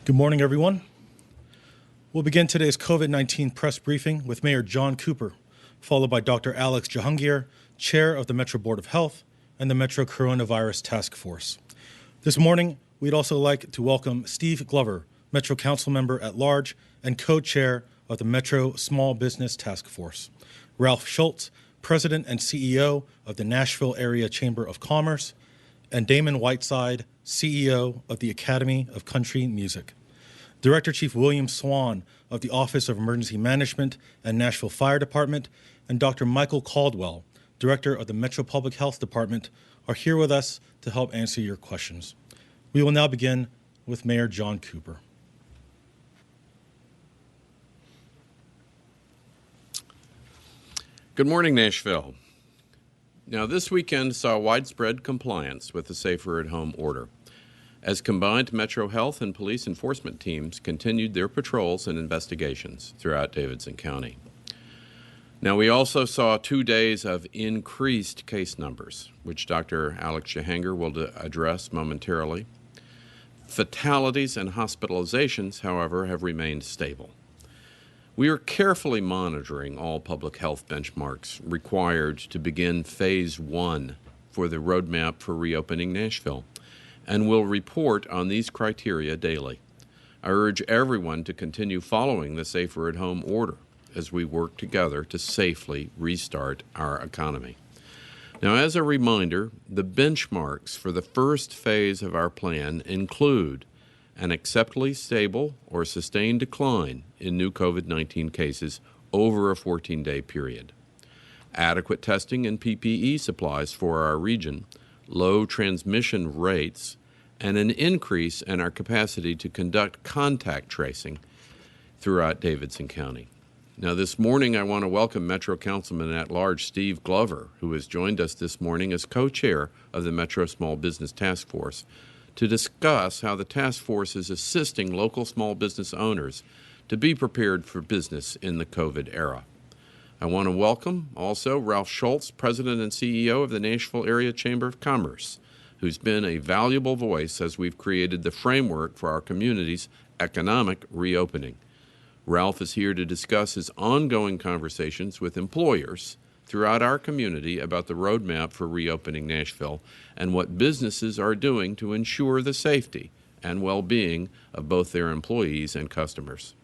Good morning, everyone. We'll begin today's COVID-19 press briefing with Mayor John Cooper, followed by Dr. Alex Jahangir, Chair of the Metro Board of Health and the Metro Coronavirus Task Force. This morning, we'd also like to welcome Steve Glover, Metro Council Member at Large and Co-Chair of the Metro Small Business Task Force, Ralph Schultz, President and CEO of the Nashville Area Chamber of Commerce, and Damon Whiteside, CEO of the Academy of Country Music. Director Chief William Swan of the Office of Emergency Management and Nashville Fire Department, and Dr. Michael Caldwell, Director of the Metro Public Health Department, are here with us to help answer your questions. We will now begin with Mayor John Cooper. Good morning, Nashville. Now, this weekend saw widespread compliance with the Safer at Home order, as combined Metro Health and police enforcement teams continued their patrols and investigations throughout Davidson County. Now, we also saw 2 days of increased case numbers, which Dr. Alex Jahangir will address momentarily. Fatalities and hospitalizations, however, have remained stable. We are carefully monitoring all public health benchmarks required to begin Phase 1 for the roadmap for reopening Nashville, and will report on these criteria daily. I urge everyone to continue following the Safer at Home order as we work together to safely restart our economy. Now, as a reminder, the benchmarks for the first phase of our plan include an acceptably stable or sustained decline in new COVID-19 cases over a 14-day period, adequate testing and PPE supplies for our region, low transmission rates, and an increase in our capacity to conduct contact tracing throughout Davidson County. Now, this morning, I want to welcome Metro Councilman at Large Steve Glover, who has joined us this morning as co-chair of the Metro Small Business Task Force, to discuss how the task force is assisting local small business owners to be prepared for business in the COVID era. I want to welcome also Ralph Schultz, President and CEO of the Nashville Area Chamber of Commerce, who's been a valuable voice as we've created the framework for our community's economic reopening. Ralph is here to discuss his ongoing conversations with employers throughout our community about the roadmap for reopening Nashville and what businesses are doing to ensure the safety and well-being of both their employees and customers.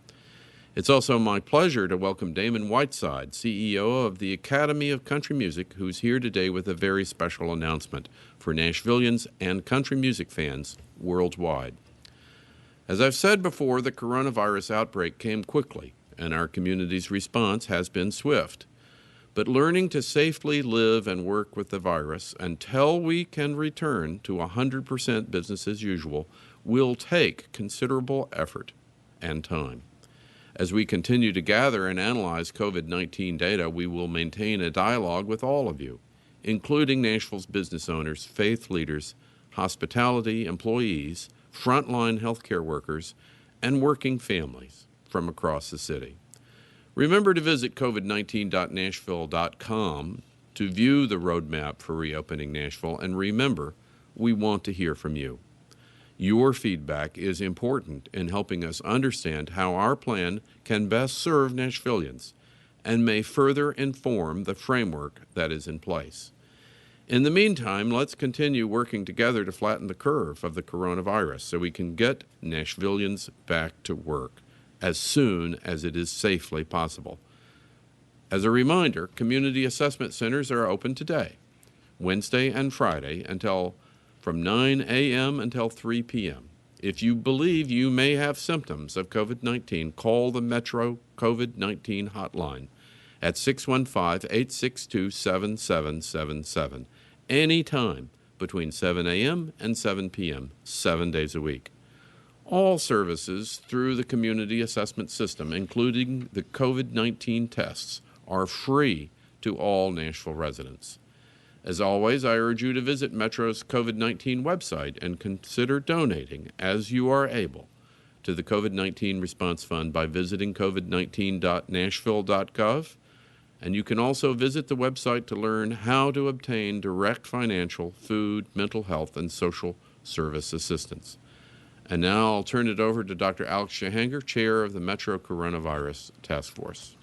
It's also my pleasure to welcome Damon Whiteside, CEO of the Academy of Country Music, who's here today with a very special announcement for Nashvillians and country music fans worldwide. As I've said before, the coronavirus outbreak came quickly, and our community's response has been swift. But learning to safely live and work with the virus until we can return to 100% business as usual will take considerable effort and time. As we continue to gather and analyze COVID-19 data, we will maintain a dialogue with all of you, including Nashville's business owners, faith leaders, hospitality employees, frontline healthcare workers, and working families from across the city. Remember to visit covid19.nashville.com to view the roadmap for reopening Nashville, and remember, we want to hear from you. Your feedback is important in helping us understand how our plan can best serve Nashvillians and may further inform the framework that is in place. In the meantime, let's continue working together to flatten the curve of the coronavirus so we can get Nashvillians back to work as soon as it is safely possible. As a reminder, community assessment centers are open today, Wednesday and Friday, from 9 a.m. until 3 p.m. If you believe you may have symptoms of COVID-19, call the Metro COVID-19 hotline at 615-862-7777 anytime between 7 a.m. and 7 p.m., 7 days a week. All services through the community assessment system, including the COVID-19 tests, are free to all Nashville residents. As always, I urge you to visit Metro's COVID-19 website and consider donating, as you are able, to the COVID-19 Response Fund by visiting covid19.nashville.gov. And you can also visit the website to learn how to obtain direct financial, food, mental health, and social service assistance. And now I'll turn it over to Dr. Alex Jahangir, Chair of the Metro Coronavirus Task Force.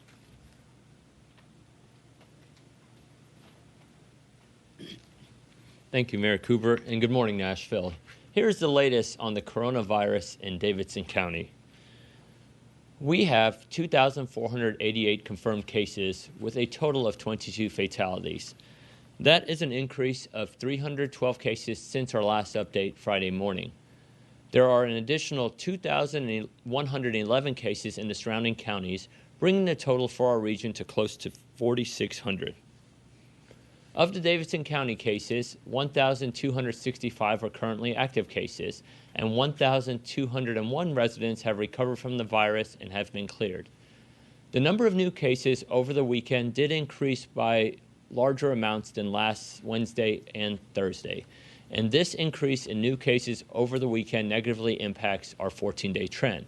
Thank you, Mayor Cooper, and good morning, Nashville. Here's the latest on the coronavirus in Davidson County. We have 2,488 confirmed cases with a total of 22 fatalities. That is an increase of 312 cases since our last update Friday morning. There are an additional 2,111 cases in the surrounding counties, bringing the total for our region to close to 4,600. Of the Davidson County cases, 1,265 are currently active cases, and 1,201 residents have recovered from the virus and have been cleared. The number of new cases over the weekend did increase by larger amounts than last Wednesday and Thursday, and this increase in new cases over the weekend negatively impacts our 14-day trend.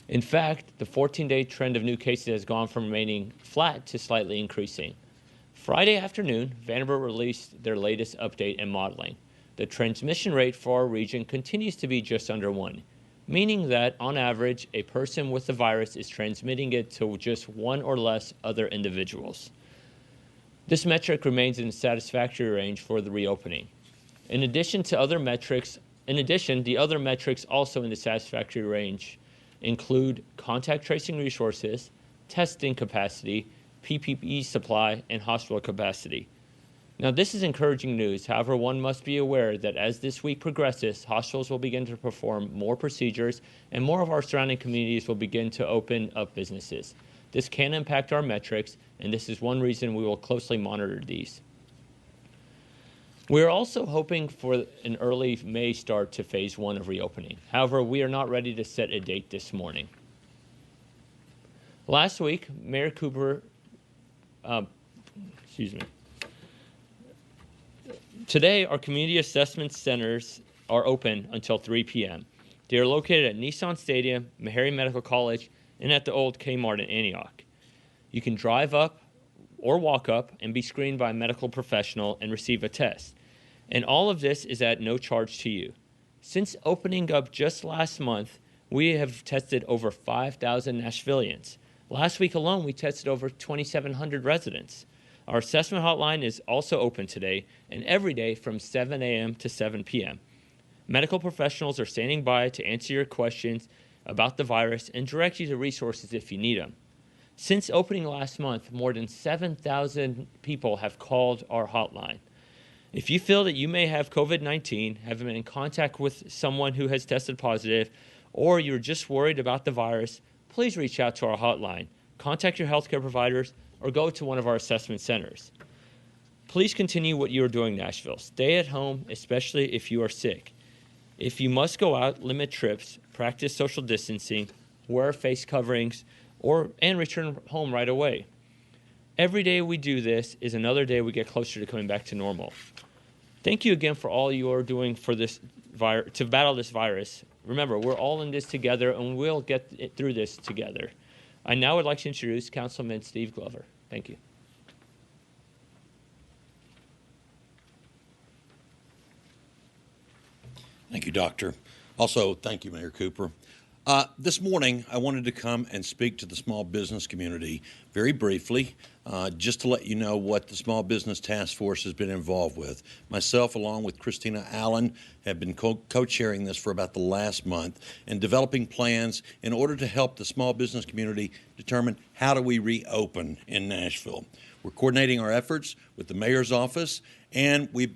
In fact, the 14-day trend of new cases has gone from remaining flat to slightly increasing. Friday afternoon, Vanderbilt released their latest update and modeling. The transmission rate for our region continues to be just under 1, meaning that, on average, a person with the virus is transmitting it to just one or less other individuals. This metric remains in the satisfactory range for the reopening. In addition, the other metrics also in the satisfactory range include contact tracing resources, testing capacity, PPE supply, and hospital capacity. Now, this is encouraging news. However, one must be aware that as this week progresses, hospitals will begin to perform more procedures and more of our surrounding communities will begin to open up businesses. This can impact our metrics, and this is one reason we will closely monitor these. We are also hoping for an early May start to phase 1 of reopening. However, we are not ready to set a date this morning. Last week, Mayor Cooper Today, our community assessment centers are open until 3 p.m. They are located at Nissan Stadium, Meharry Medical College, and at the old Kmart in Antioch. You can drive up or walk up and be screened by a medical professional and receive a test. And all of this is at no charge to you. Since opening up just last month, we have tested over 5,000 Nashvillians. Last week alone, we tested over 2,700 residents. Our assessment hotline is also open today and every day from 7 a.m. to 7 p.m. Medical professionals are standing by to answer your questions about the virus and direct you to resources if you need them. Since opening last month, more than 7,000 people have called our hotline. If you feel that you may have COVID-19, have been in contact with someone who has tested positive, or you're just worried about the virus, please reach out to our hotline, contact your healthcare providers, or go to one of our assessment centers. Please continue what you are doing, Nashville. Stay at home, especially if you are sick. If you must go out, limit trips, practice social distancing, wear face coverings, and return home right away. Every day we do this is another day we get closer to coming back to normal. Thank you again for all you are doing for this to battle this virus. Remember, we're all in this together, and we'll get through this together. I now would like to introduce Councilman Steve Glover. Thank you. Thank you, Doctor. Also, thank you, Mayor Cooper. This morning, I wanted to come and speak to the small business community very briefly, just to let you know what the Small Business Task Force has been involved with. Myself, along with Christina Allen, have been co-chairing this for about the last month and developing plans in order to help the small business community determine how do we reopen in Nashville. We're coordinating our efforts with the mayor's office, and we've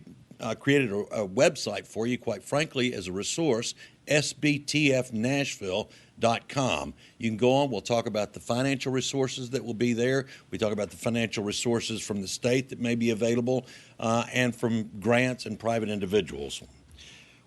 created a website for you, quite frankly, as a resource, sbtfnashville.com. You can go on. We'll talk about the financial resources that will be there. We talk about the financial resources from the state that may be available and from grants and private individuals.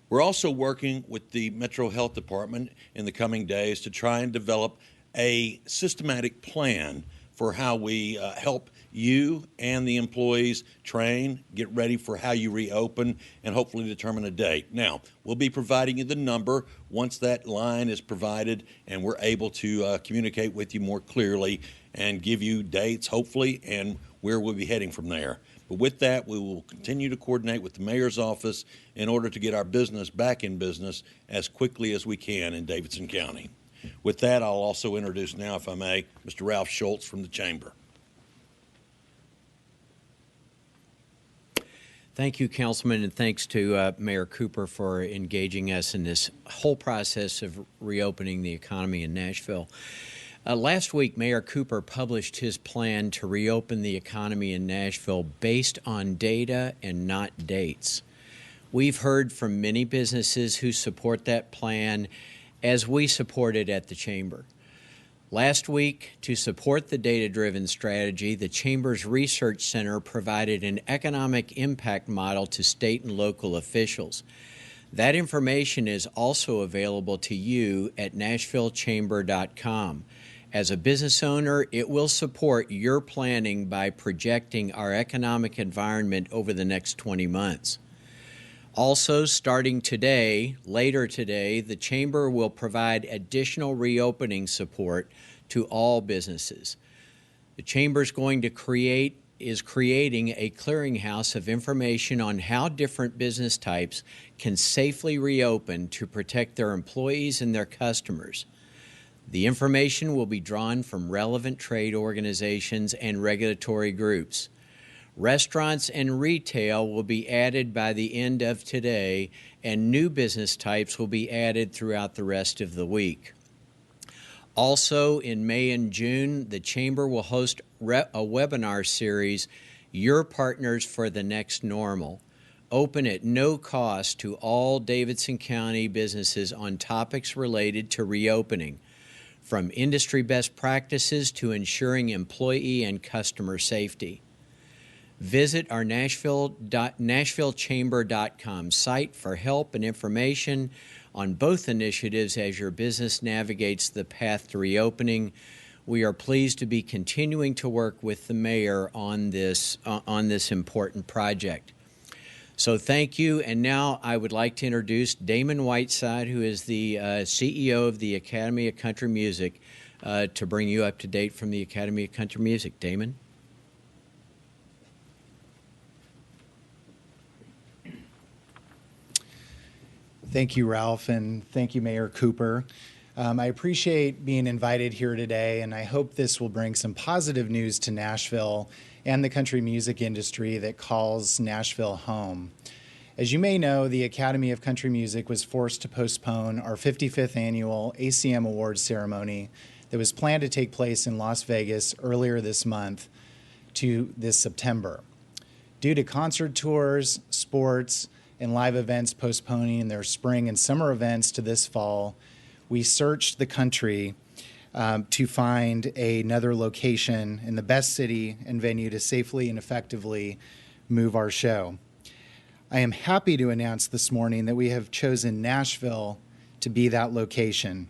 We're also working with the Metro Health Department in the coming days to try and develop a systematic plan for how we help you and the employees train, get ready for how you reopen, and hopefully determine a date. Now, we'll be providing you the number once that line is provided and we're able to communicate with you more clearly and give you dates, hopefully, and where we'll be heading from there. But with that, we will continue to coordinate with the mayor's office in order to get our business back in business as quickly as we can in Davidson County. With that, I'll also introduce now, if I may, Mr. Ralph Schultz from the Chamber. Thank you, Councilman, and thanks to Mayor Cooper for engaging us in this whole process of reopening the economy in Nashville. Last week, Mayor Cooper published his plan to reopen the economy in Nashville based on data and not dates. We've heard from many businesses who support that plan, as we support it at the Chamber. Last week, to support the data-driven strategy, the Chamber's Research Center provided an economic impact model to state and local officials. That information is also available to you at NashvilleChamber.com. As a business owner, it will support your planning by projecting our economic environment over the next 20 months. Also, starting today, later today, the Chamber will provide additional reopening support to all businesses. The Chamber is creating a clearinghouse of information on how different business types can safely reopen to protect their employees and their customers. The information will be drawn from relevant trade organizations and regulatory groups. Restaurants and retail will be added by the end of today, and new business types will be added throughout the rest of the week. Also, in May and June, the Chamber will host a webinar series, Your Partners for the Next Normal, open at no cost to all Davidson County businesses on topics related to reopening, from industry best practices to ensuring employee and customer safety. Visit our NashvilleChamber.com site for help and information on both initiatives as your business navigates the path to reopening. We are pleased to be continuing to work with the mayor on this important project. So thank you, and now I would like to introduce Damon Whiteside, who is the CEO of the Academy of Country Music, to bring you up to date from the Academy of Country Music. Damon? Thank you, Ralph, and thank you, Mayor Cooper. I appreciate being invited here today, and I hope this will bring some positive news to Nashville and the country music industry that calls Nashville home. As you may know, the Academy of Country Music was forced to postpone our 55th annual ACM Awards ceremony that was planned to take place in Las Vegas earlier this month to this September. Due to concert tours, sports, and live events postponing their spring and summer events to this fall, we searched the country to find another location in the best city and venue to safely and effectively move our show. I am happy to announce this morning that we have chosen Nashville to be that location.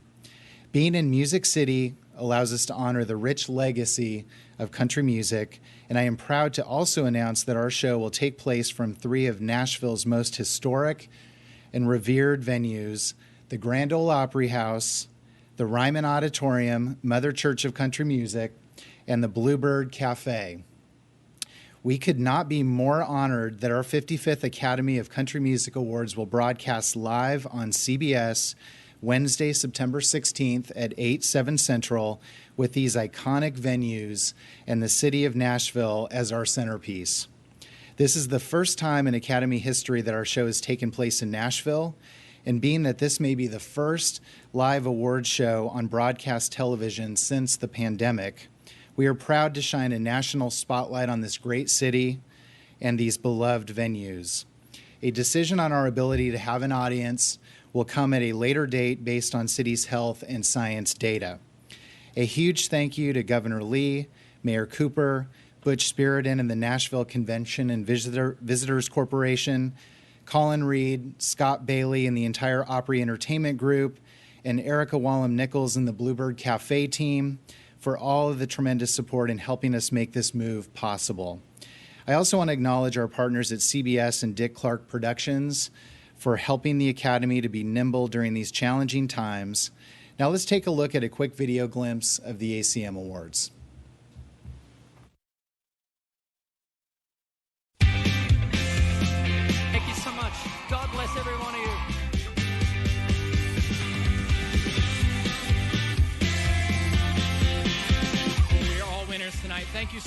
Being in Music City allows us to honor the rich legacy of country music, and I am proud to also announce that our show will take place from three of Nashville's most historic and revered venues, the Grand Ole Opry House, the Ryman Auditorium, Mother Church of Country Music, and the Bluebird Cafe. We could not be more honored that our 55th Academy of Country Music Awards will broadcast live on CBS Wednesday, September 16th at 8/7 Central, with these iconic venues and the city of Nashville as our centerpiece. This is the first time in Academy history that our show has taken place in Nashville, and being that this may be the first live award show on broadcast television since the pandemic, we are proud to shine a national spotlight on this great city and these beloved venues. A decision on our ability to have an audience will come at a later date based on city's health and science data. A huge thank you to Governor Lee, Mayor Cooper, Butch Spiriton and the Nashville Convention and Visitors Corporation, Colin Reed, Scott Bailey and the entire Opry Entertainment Group, and Erica Wallem-Nichols and the Bluebird Cafe team for all of the tremendous support in helping us make this move possible. I also want to acknowledge our partners at CBS and Dick Clark Productions for helping the Academy to be nimble during these challenging times. Now let's take a look at a quick video glimpse of the ACM Awards.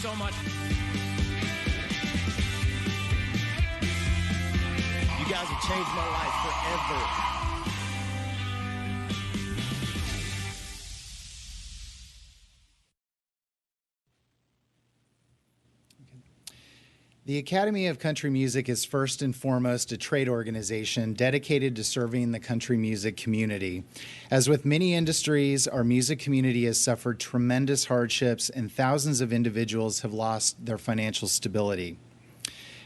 so much. You guys have changed my life forever. The Academy of Country Music is first and foremost a trade organization dedicated to serving the country music community. As with many industries, our music community has suffered tremendous hardships and thousands of individuals have lost their financial stability.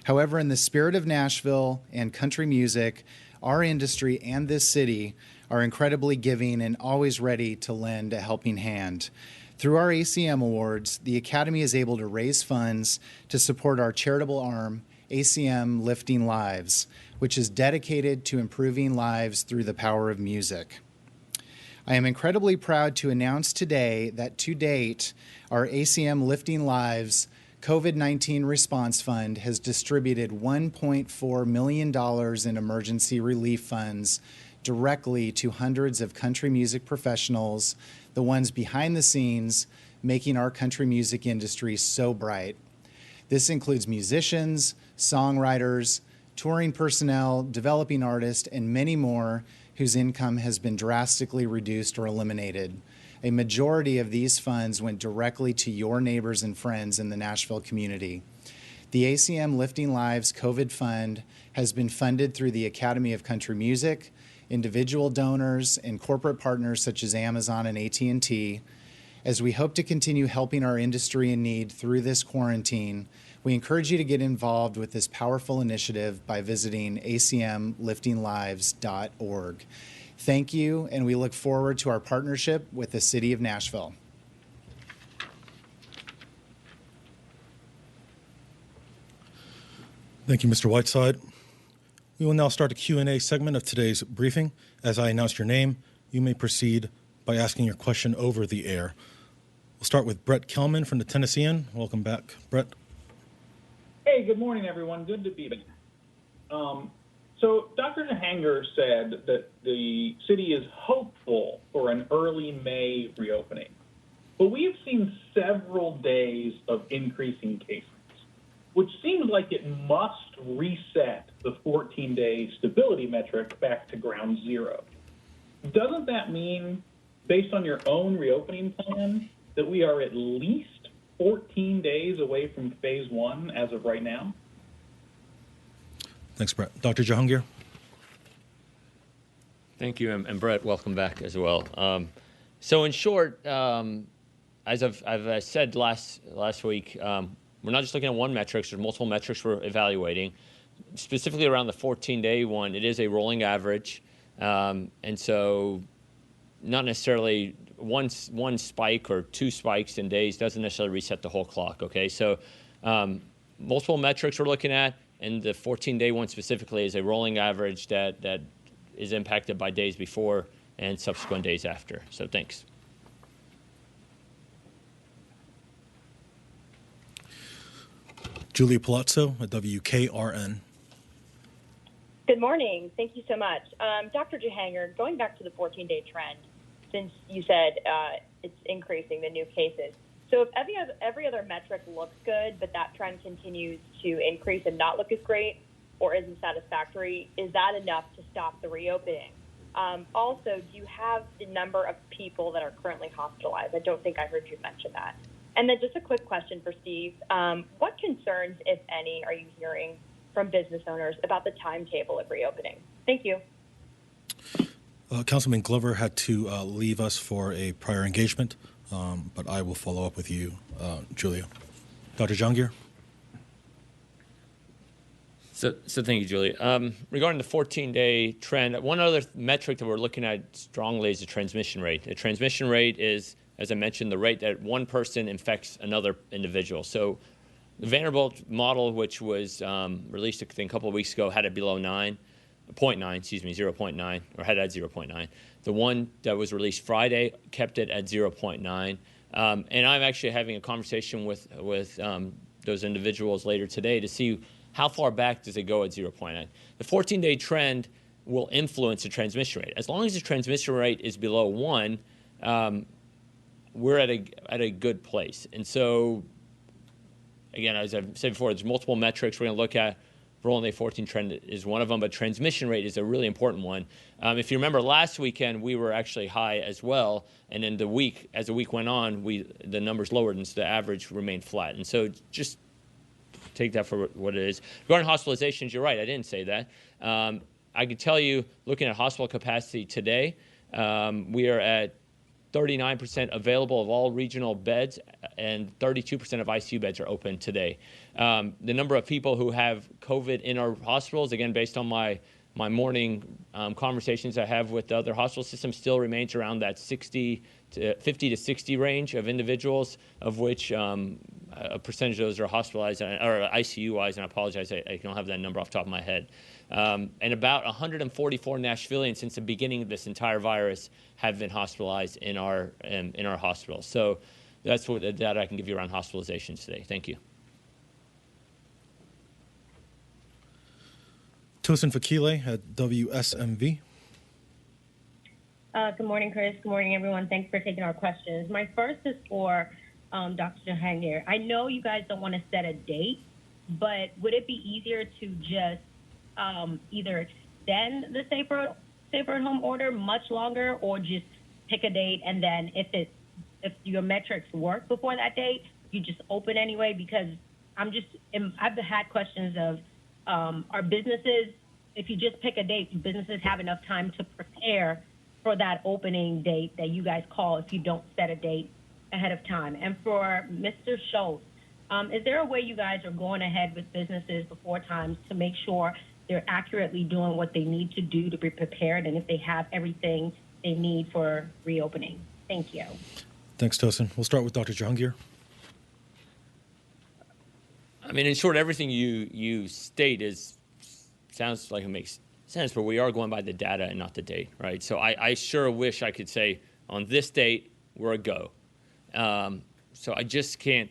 However, in the spirit of Nashville and country music, our industry and this city are incredibly giving and always ready to lend a helping hand. Through our ACM Awards, the Academy is able to raise funds to support our charitable arm, ACM Lifting Lives, which is dedicated to improving lives through the power of music. I am incredibly proud to announce today that to date, our ACM Lifting Lives COVID-19 Response Fund has distributed $1.4 million in emergency relief funds directly to hundreds of country music professionals, the ones behind the scenes making our country music industry so bright. This includes musicians, songwriters, touring personnel, developing artists, and many more whose income has been drastically reduced or eliminated. A majority of these funds went directly to your neighbors and friends in the Nashville community. The ACM Lifting Lives COVID Fund has been funded through the Academy of Country Music, individual donors, and corporate partners such as Amazon and AT&T. As we hope to continue helping our industry in need through this quarantine, we encourage you to get involved with this powerful initiative by visiting acmliftinglives.org. Thank you, and we look forward to our partnership with the City of Nashville. Thank you, Mr. Whiteside. We will now start a Q&A segment of today's briefing. As I announce your name, you may proceed by asking your question over the air. We'll start with Brett Kelman from the Tennessean. Welcome back, Brett. Hey, good morning, everyone. Good to be back. So Dr. Hanger said that the city is hopeful for an early May reopening. But we have seen several days of increasing cases, which seems like it must reset the 14-day stability metric back to ground zero. Doesn't that mean, based on your own reopening plan, that we are at least 14 days away from phase one as of right now? Thanks, Brett. Dr. Jahangir. Thank you, and Brett, welcome back as well. So in short, as I've said last week, we're not just looking at one metric. There's multiple metrics we're evaluating. Specifically around the 14-day one, it is a rolling average. And so not necessarily one spike or two spikes in days doesn't necessarily reset the whole clock, okay? So multiple metrics we're looking at, and the 14-day one specifically is a rolling average that is impacted by days before and subsequent days after. So thanks. Julia Palazzo at WKRN. Good morning. Thank you so much. Dr. Jahangir, going back to the 14-day trend, since you said it's increasing the new cases. So if every other metric looks good, but that trend continues to increase and not look as great or isn't satisfactory, is that enough to stop the reopening? Also, do you have the number of people that are currently hospitalized? I don't think I heard you mention that. And then just a quick question for Steve. What concerns, if any, are you hearing from business owners about the timetable of reopening? Thank you. Councilman Glover had to leave us for a prior engagement, but I will follow up with you, Julia. Dr. Jahangir? So thank you, Julia. Regarding the 14-day trend, one other metric that we're looking at strongly is the transmission rate. The transmission rate is, as I mentioned, the rate that one person infects another individual. So the Vanderbilt model, which was released I think a couple of weeks ago, had it below 0.9, or had it at 0.9. The one that was released Friday kept it at 0.9. And I'm actually having a conversation with those individuals later today to see how far back does it go at 0.9. The 14-day trend will influence the transmission rate. As long as the transmission rate is below 1, we're at a good place. And so again, as I've said before, there's multiple metrics we're going to look at. Rolling day 14 trend is one of them, but transmission rate is a really important one. If you remember last weekend, we were actually high as well, and then as the week went on, the numbers lowered, and so the average remained flat. And so just take that for what it is. Regarding hospitalizations, you're right, I didn't say that. I can tell you, looking at hospital capacity today, we are at 39% available of all regional beds, and 32% of ICU beds are open today. The number of people who have COVID in our hospitals, again, based on my morning conversations I have with the other hospital systems, still remains around that 50 to 60 range of individuals, of which a percentage of those are hospitalized or ICU-wise, and I apologize, I don't have that number off the top of my head. And about 144 Nashvillians since the beginning of this entire virus have been hospitalized in our hospitals. So that's what the data I can give you around hospitalizations today. Thank you. Tosin Fakile at WSMV. Good morning, Chris. Good morning, everyone. Thanks for taking our questions. My first is for Dr. Jahangir. I know you guys don't want to set a date, but would it be easier to just either extend the safer at home order much longer, or just pick a date, and then if your metrics work before that date, you just open anyway? Because I've had questions of are businesses, if you just pick a date, businesses have enough time to prepare for that opening date that you guys call if you don't set a date ahead of time? And for Mr. Schultz, is there a way you guys are going ahead with businesses before times to make sure they're accurately doing what they need to do to be prepared, and if they have everything they need for reopening? Thank you. Thanks, Tosin. We'll start with Dr. Jahangir. I mean, in short, everything you state sounds like it makes sense, but we are going by the data and not the date, right? So I sure wish I could say on this date we're a go. So I just can't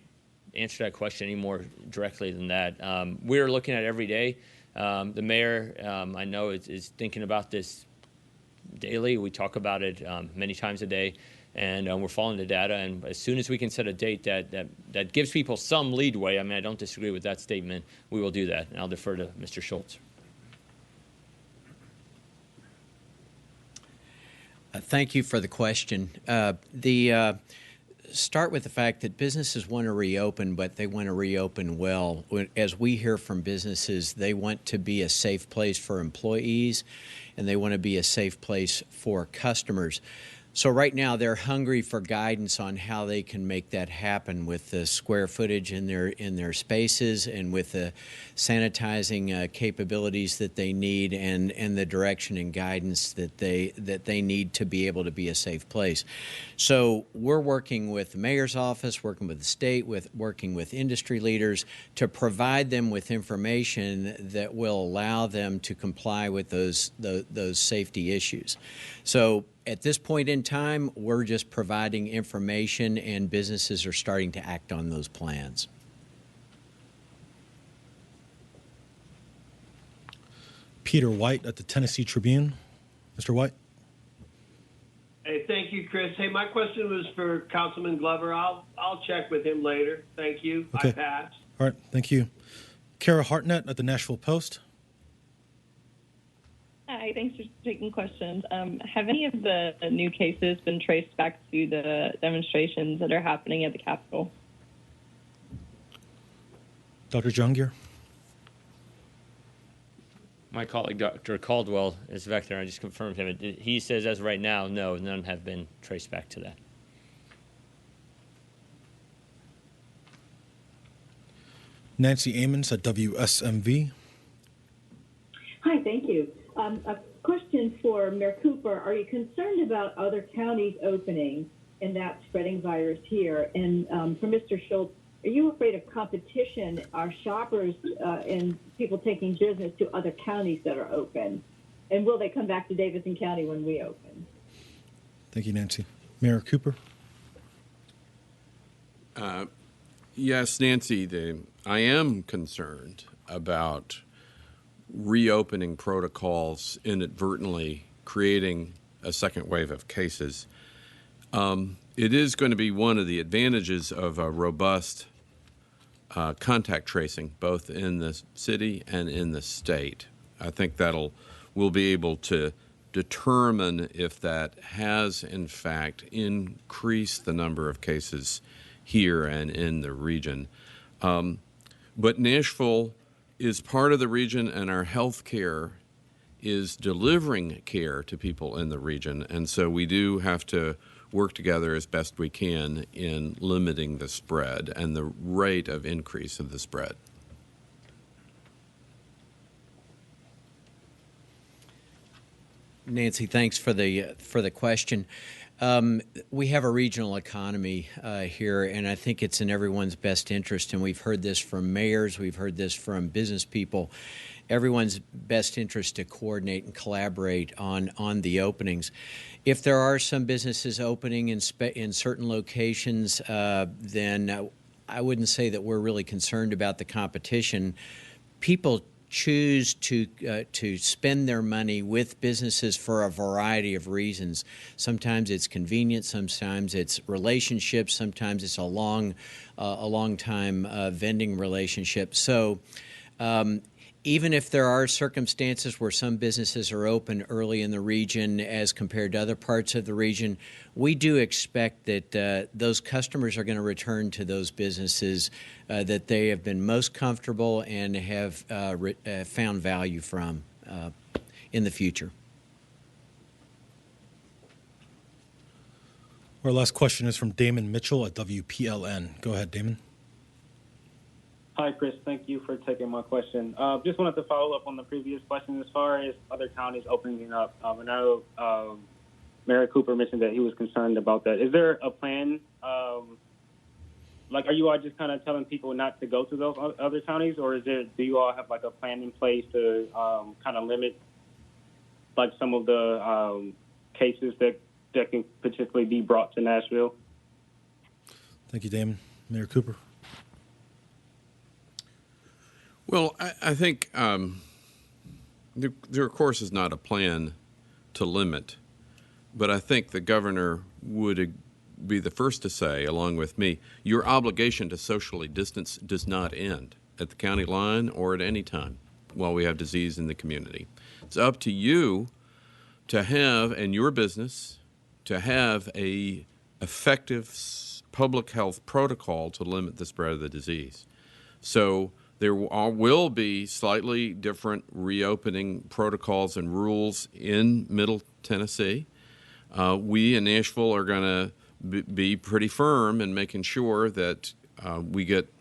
answer that question any more directly than that. We're looking at it every day. The mayor, I know, is thinking about this daily. We talk about it many times a day, and we're following the data. And as soon as we can set a date that gives people some leadway, I mean, I don't disagree with that statement, we will do that. And I'll defer to Mr. Schultz. Thank you for the question. Start with the fact that businesses want to reopen, but they want to reopen well. As we hear from businesses, they want to be a safe place for employees, and they want to be a safe place for customers. So right now, they're hungry for guidance on how they can make that happen with the square footage in their spaces, and with the sanitizing capabilities that they need, and the direction and guidance that they need to be able to be a safe place. So we're working with the mayor's office, working with the state, working with industry leaders to provide them with information that will allow them to comply with those safety issues. So at this point in time, we're just providing information, and businesses are starting to act on those plans. Peter White at the Tennessee Tribune. Mr. White. Hey, thank you, Chris. Hey, my question was for Councilman Glover. I'll check with him later. Thank you. Okay. I passed. All right, thank you. Kara Hartnett at the Nashville Post. Hi, thanks for taking questions. Have any of the new cases been traced back to the demonstrations that are happening at the Capitol? Dr. Jahangir. My colleague, Dr. Caldwell, is back there. I just confirmed him. He says, as of right now, no, none have been traced back to that. Nancy Amons at WSMV. Hi, thank you. A question for Mayor Cooper. Are you concerned about other counties opening and that spreading virus here? And for Mr. Schultz, are you afraid of competition? Are shoppers and people taking business to other counties that are open? And will they come back to Davidson County when we open? Thank you, Nancy. Mayor Cooper. Yes, Nancy, I am concerned about reopening protocols inadvertently creating a second wave of cases. It is going to be one of the advantages of a robust contact tracing, both in the city and in the state. I think we'll be able to determine if that has, in fact, increased the number of cases here and in the region. But Nashville is part of the region, and our health care is delivering care to people in the region. And so we do have to work together as best we can in limiting the spread and the rate of increase of the spread. Nancy, thanks for the question. We have a regional economy here, and I think it's in everyone's best interest, and we've heard this from mayors, we've heard this from business people, everyone's best interest to coordinate and collaborate on the openings. If there are some businesses opening in certain locations, then I wouldn't say that we're really concerned about the competition. People choose to spend their money with businesses for a variety of reasons. Sometimes it's convenience, sometimes it's relationships, sometimes it's a long time vending relationship. So even if there are circumstances where some businesses are open early in the region as compared to other parts of the region, we do expect that those customers are going to return to those businesses that they have been most comfortable and have found value from in the future. Our last question is from Damon Mitchell at WPLN. Go ahead, Damon. Hi, Chris. Thank you for taking my question. Just wanted to follow up on the previous question as far as other counties opening up. I know Mayor Cooper mentioned that he was concerned about that. Is there a plan? Are you all just kind of telling people not to go to those other counties, or do you all have like a plan in place to kind of limit like some of the cases that can potentially be brought to Nashville? Thank you, Damon. Mayor Cooper. Well, I think there, of course, is not a plan to limit, but I think the governor would be the first to say, along with me, your obligation to socially distance does not end at the county line or at any time while we have disease in the community. It's up to you to have, and your business, to have a effective public health protocol to limit the spread of the disease. So there will be slightly different reopening protocols and rules in Middle Tennessee. We in Nashville are going to be pretty firm in making sure that we get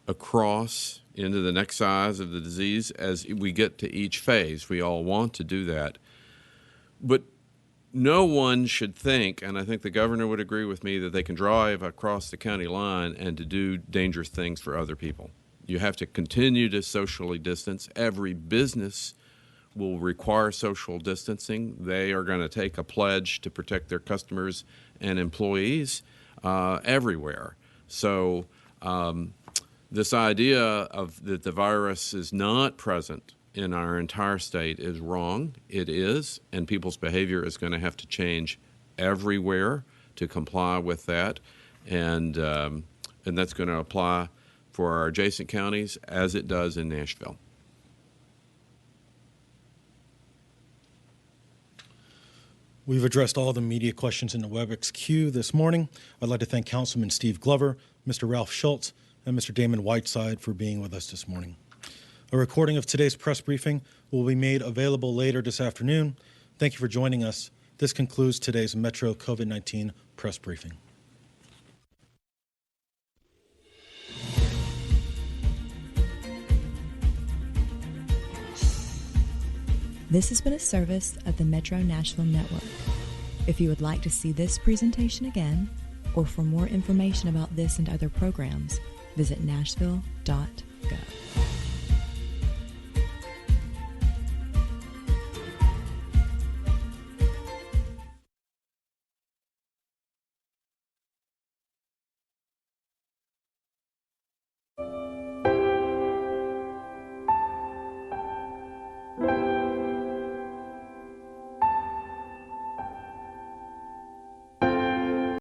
across into the next size of the disease as we get to each phase. We all want to do that. But no one should think, and I think the governor would agree with me, that they can drive across the county line and to do dangerous things for other people. You have to continue to socially distance. Every business will require social distancing. They are going to take a pledge to protect their customers and employees everywhere. So this idea of that the virus is not present in our entire state is wrong. It is, and people's behavior is going to have to change everywhere to comply with that, and that's going to apply for our adjacent counties as it does in Nashville. We've addressed all the media questions in the WebEx queue this morning. I'd like to thank Councilman Steve Glover, Mr. Ralph Schultz, and Mr. Damon Whiteside for being with us this morning. A recording of today's press briefing will be made available later this afternoon. Thank you for joining us. This concludes today's Metro COVID-19 press briefing. This has been a service of the Metro Nashville Network. If you would like to see this presentation again, or for more information about this and other programs, visit nashville.gov.